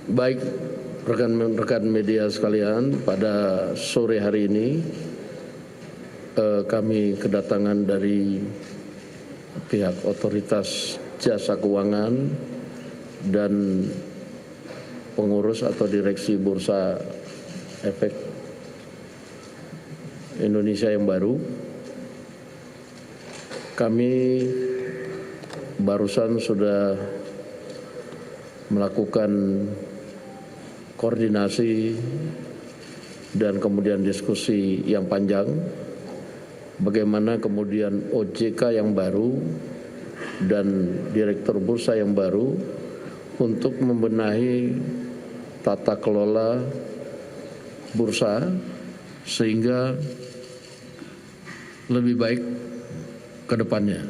Baik, rekan-rekan media sekalian, pada sore hari ini kami kedatangan dari pihak otoritas jasa keuangan dan pengurus atau direksi Bursa Efek Indonesia yang baru. Kami barusan sudah melakukan koordinasi dan kemudian diskusi yang panjang bagaimana kemudian OJK yang baru dan direktur bursa yang baru untuk membenahi tata kelola bursa sehingga lebih baik ke depannya.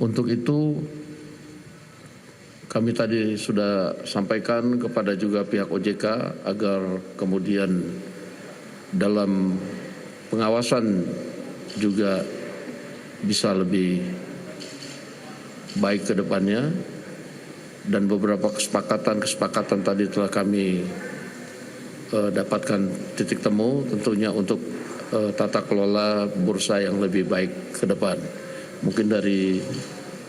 Untuk itu kami tadi sudah sampaikan kepada juga pihak OJK agar kemudian dalam pengawasan juga bisa lebih baik ke depannya, dan beberapa kesepakatan tadi telah kami dapatkan titik temu tentunya untuk tata kelola bursa yang lebih baik ke depan. Mungkin dari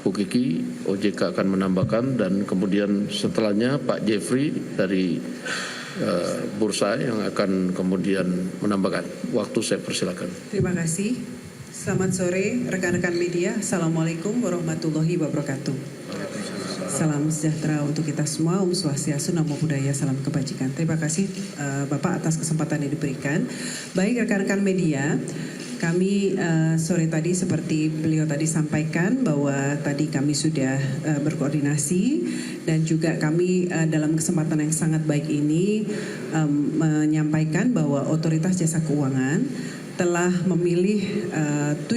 Bu Kiki, OJK akan menambahkan, dan kemudian setelahnya Pak Jeffrey dari bursa yang akan kemudian menambahkan. Waktu saya persilakan. Terima kasih. Selamat sore rekan-rekan media. Assalamualaikum warahmatullahi wabarakatuh. Salam sejahtera untuk kita semua. Om Swastiastu, Namo Buddhaya, salam kebajikan. Terima kasih Bapak atas kesempatan yang diberikan. Baik rekan-rekan media, kami sore tadi seperti beliau tadi sampaikan bahwa tadi kami sudah berkoordinasi, dan juga kami dalam kesempatan yang sangat baik ini menyampaikan bahwa Otoritas Jasa Keuangan telah memilih 7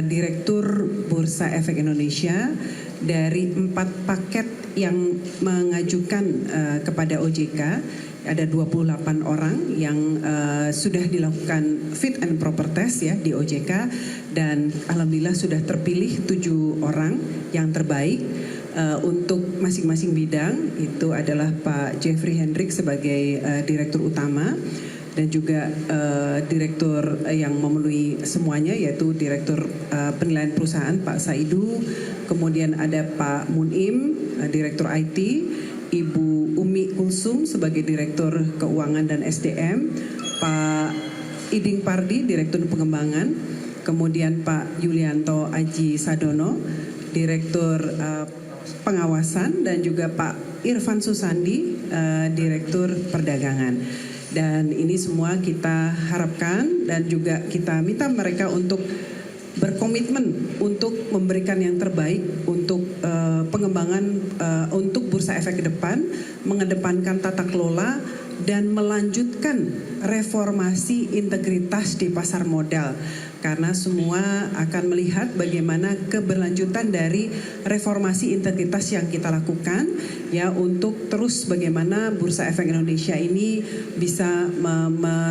direktur Bursa Efek Indonesia dari 4 paket yang mengajukan kepada OJK. Ada 28 orang yang sudah dilakukan fit and proper test ya di OJK, dan alhamdulillah sudah terpilih 7 orang yang terbaik untuk masing-masing bidang. Itu adalah Pak Jeffrey Hendrik sebagai direktur utama, dan juga direktur yang memenuhi semuanya yaitu direktur penilaian perusahaan Pak Saidu, kemudian ada Pak Munim direktur IT, Ibu Umi Kulsum sebagai Direktur Keuangan dan SDM, Pak Iding Pardi Direktur Pengembangan, kemudian Pak Yulianto Aji Sadono Direktur Pengawasan, dan juga Pak Irfan Susandi Direktur Perdagangan. Dan ini semua kita harapkan dan juga kita minta mereka untuk berkomitmen untuk memberikan yang terbaik untuk pengembangan untuk Bursa Efek ke depan, mengedepankan tata kelola dan melanjutkan reformasi integritas di pasar modal, karena semua akan melihat bagaimana keberlanjutan dari reformasi integritas yang kita lakukan ya, untuk terus bagaimana Bursa Efek Indonesia ini bisa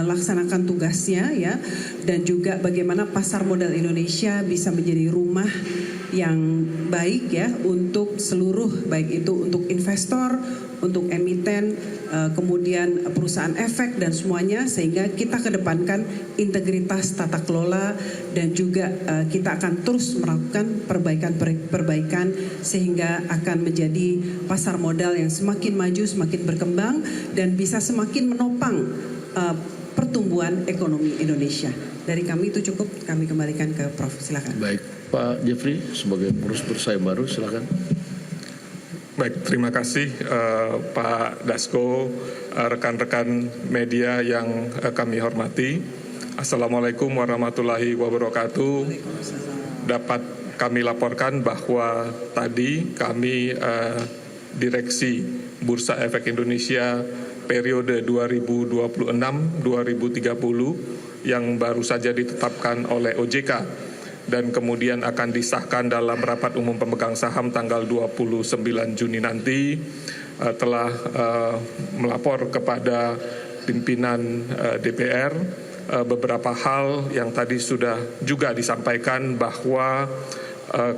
melaksanakan tugasnya ya, dan juga bagaimana pasar modal Indonesia bisa menjadi rumah yang baik ya untuk seluruh, baik itu untuk investor, untuk emiten, kemudian perusahaan efek dan semuanya, sehingga kita kedepankan integritas tata kelola, dan juga kita akan terus melakukan perbaikan sehingga akan menjadi pasar modal yang semakin maju, semakin berkembang, dan bisa semakin menopang pertumbuhan ekonomi Indonesia. Dari kami itu cukup, kami kembalikan ke Prof. Silakan. Baik, Pak Jeffrey sebagai pengurus bursa yang baru, silakan. Baik, terima kasih Pak Dasko, rekan-rekan media yang kami hormati. Assalamualaikum warahmatullahi wabarakatuh. Dapat kami laporkan bahwa tadi kami Direksi Bursa Efek Indonesia periode 2026-2030 yang baru saja ditetapkan oleh OJK dan kemudian akan disahkan dalam rapat umum pemegang saham tanggal 29 Juni nanti, telah melapor kepada pimpinan DPR beberapa hal yang tadi sudah juga disampaikan, bahwa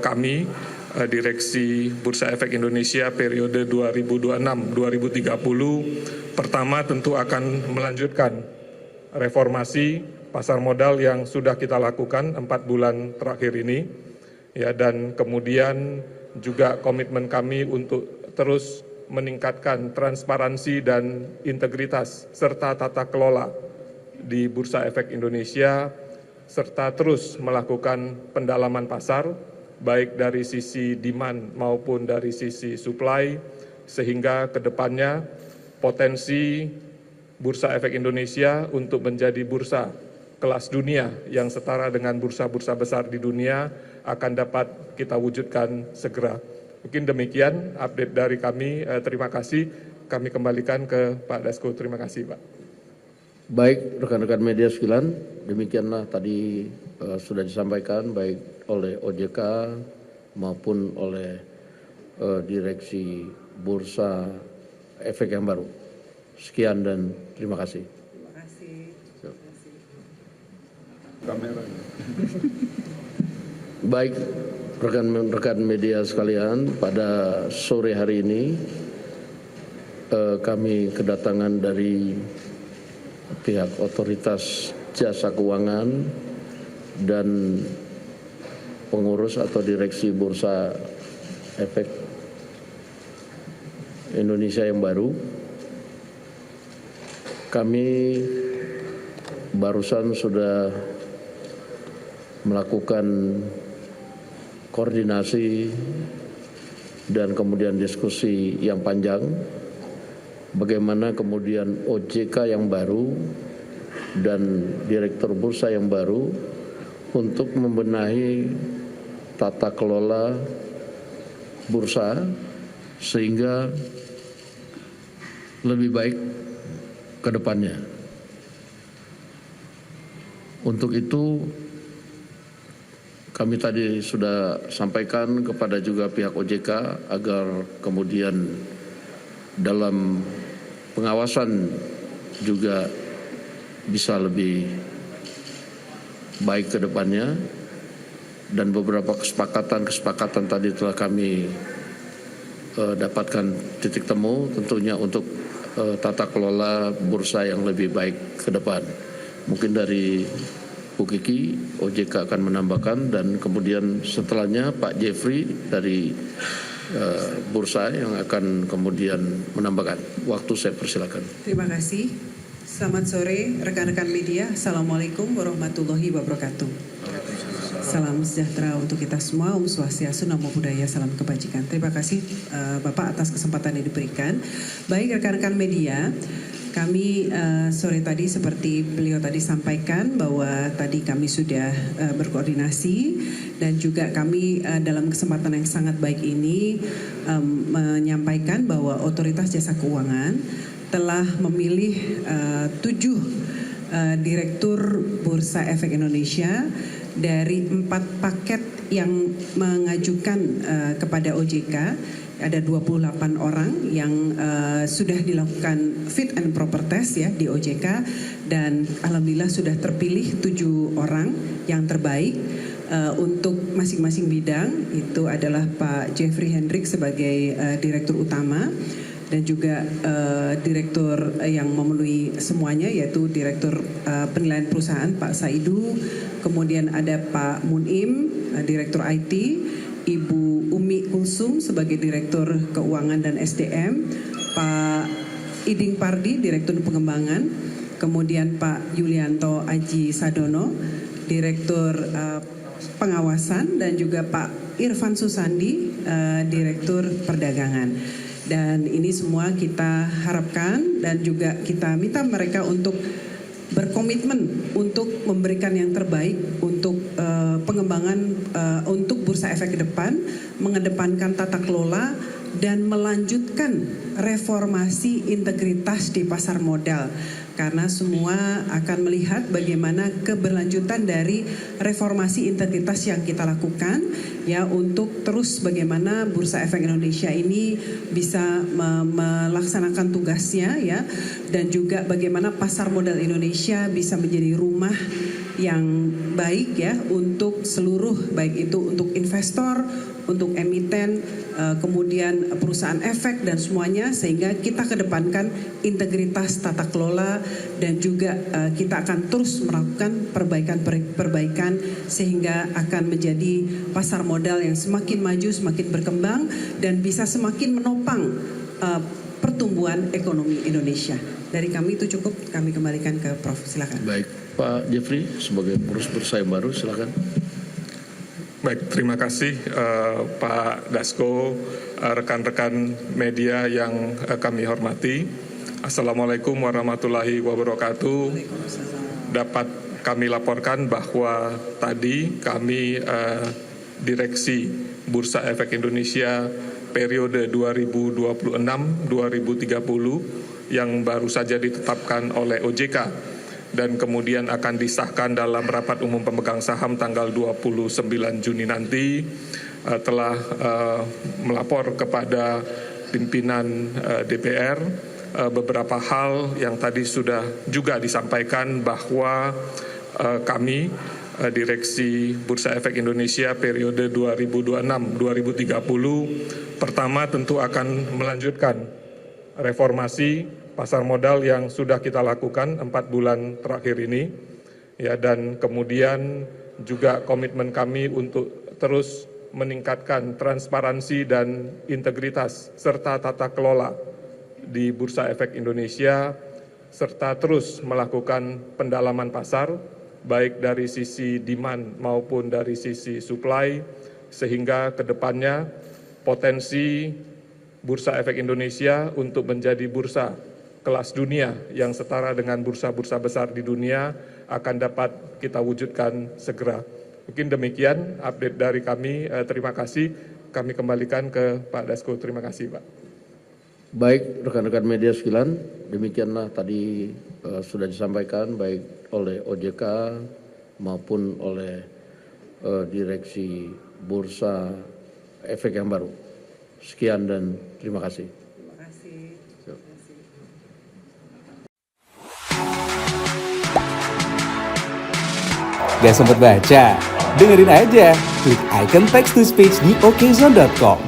kami Direksi Bursa Efek Indonesia periode 2026-2030 pertama tentu akan melanjutkan reformasi pasar modal yang sudah kita lakukan 4 bulan terakhir ini, ya, dan kemudian juga komitmen kami untuk terus meningkatkan transparansi dan integritas serta tata kelola di Bursa Efek Indonesia, serta terus melakukan pendalaman pasar baik dari sisi demand maupun dari sisi supply, sehingga ke depannya potensi Bursa Efek Indonesia untuk menjadi bursa kelas dunia yang setara dengan bursa-bursa besar di dunia akan dapat kita wujudkan segera. Mungkin demikian update dari kami. Terima kasih. Kami kembalikan ke Pak Dasko. Terima kasih, Pak. Baik, rekan-rekan media sekalian, demikianlah tadi sudah disampaikan baik oleh OJK maupun oleh Direksi Bursa Efek yang baru. Sekian dan terima kasih. Terima kasih. Baik, rekan-rekan media sekalian, pada sore hari ini kami kedatangan dari pihak Otoritas Jasa Keuangan dan pengurus atau Direksi Bursa Efek Indonesia yang baru. Kami barusan sudah melakukan koordinasi dan kemudian diskusi yang panjang bagaimana kemudian OJK yang baru dan Direktur Bursa yang baru untuk membenahi tata kelola bursa sehingga lebih baik ke depannya. Untuk itu kami tadi sudah sampaikan kepada juga pihak OJK agar kemudian dalam pengawasan juga bisa lebih baik ke depannya, dan beberapa kesepakatan tadi telah kami dapatkan titik temu tentunya untuk tata kelola bursa yang lebih baik ke depan. Mungkin dari Bu Kiki, OJK akan menambahkan, dan kemudian setelahnya Pak Jeffrey dari bursa yang akan kemudian menambahkan. Waktu saya persilakan. Terima kasih. Selamat sore rekan-rekan media. Assalamualaikum warahmatullahi wabarakatuh. Salam sejahtera untuk kita semua. Om Swastiastu, Namo Buddhaya, salam kebajikan. Terima kasih Bapak atas kesempatan yang diberikan. Baik rekan-rekan media, kami sore tadi seperti beliau tadi sampaikan bahwa tadi kami sudah berkoordinasi, dan juga kami dalam kesempatan yang sangat baik ini menyampaikan bahwa Otoritas Jasa Keuangan telah memilih 7 Direktur Bursa Efek Indonesia dari 4 paket yang mengajukan kepada OJK. Ada 28 orang yang sudah dilakukan fit and proper test ya di OJK, dan alhamdulillah sudah terpilih 7 orang yang terbaik untuk masing-masing bidang. Itu adalah Pak Jeffrey Hendrik sebagai Direktur Utama, dan juga direktur yang memenuhi semuanya, yaitu Direktur Penilaian Perusahaan Pak Saidu, kemudian ada Pak Munim, Direktur IT, Ibu Umi Kulsum sebagai Direktur Keuangan dan SDM, Pak Iding Pardi, Direktur Pengembangan, kemudian Pak Yulianto Aji Sadono, Direktur Pengawasan, dan juga Pak Irfan Susandi, Direktur Perdagangan. Dan ini semua kita harapkan dan juga kita minta mereka untuk berkomitmen untuk memberikan yang terbaik untuk pengembangan untuk Bursa Efek ke depan, mengedepankan tata kelola dan melanjutkan reformasi integritas di pasar modal. Karena semua akan melihat bagaimana keberlanjutan dari reformasi integritas yang kita lakukan ya, untuk terus bagaimana Bursa Efek Indonesia ini bisa melaksanakan tugasnya ya, dan juga bagaimana pasar modal Indonesia bisa menjadi rumah yang baik ya untuk seluruh, baik itu untuk investor, untuk emiten, kemudian perusahaan efek dan semuanya, sehingga kita kedepankan integritas tata kelola dan juga kita akan terus melakukan perbaikan sehingga akan menjadi pasar modal yang semakin maju, semakin berkembang dan bisa semakin menopang pertumbuhan ekonomi Indonesia. Dari kami itu cukup, kami kembalikan ke Prof. Silakan. Baik, Pak Jeffrey sebagai pengurus bursa yang baru, silakan. Baik, terima kasih Pak Dasko, rekan-rekan media yang kami hormati. Assalamualaikum warahmatullahi wabarakatuh. Dapat kami laporkan bahwa tadi kami Direksi Bursa Efek Indonesia periode 2026-2030 yang baru saja ditetapkan oleh OJK dan kemudian akan disahkan dalam rapat umum pemegang saham tanggal 29 Juni nanti, telah melapor kepada pimpinan DPR beberapa hal yang tadi sudah juga disampaikan bahwa kami Direksi Bursa Efek Indonesia periode 2026-2030 pertama tentu akan melanjutkan reformasi pasar modal yang sudah kita lakukan 4 bulan terakhir ini, ya, dan kemudian juga komitmen kami untuk terus meningkatkan transparansi dan integritas serta tata kelola di Bursa Efek Indonesia, serta terus melakukan pendalaman pasar baik dari sisi demand maupun dari sisi supply, sehingga kedepannya potensi Bursa Efek Indonesia untuk menjadi bursa kelas dunia yang setara dengan bursa-bursa besar di dunia akan dapat kita wujudkan segera. Mungkin demikian update dari kami. Terima kasih. Kami kembalikan ke Pak Dasko. Terima kasih, Pak. Baik, rekan-rekan media sekalian, demikianlah tadi sudah disampaikan baik oleh OJK maupun oleh Direksi Bursa Efek yang baru. Sekian dan terima kasih. Terima kasih. Gak sempet baca? Dengerin aja, klik icon text to speech di okezone.com.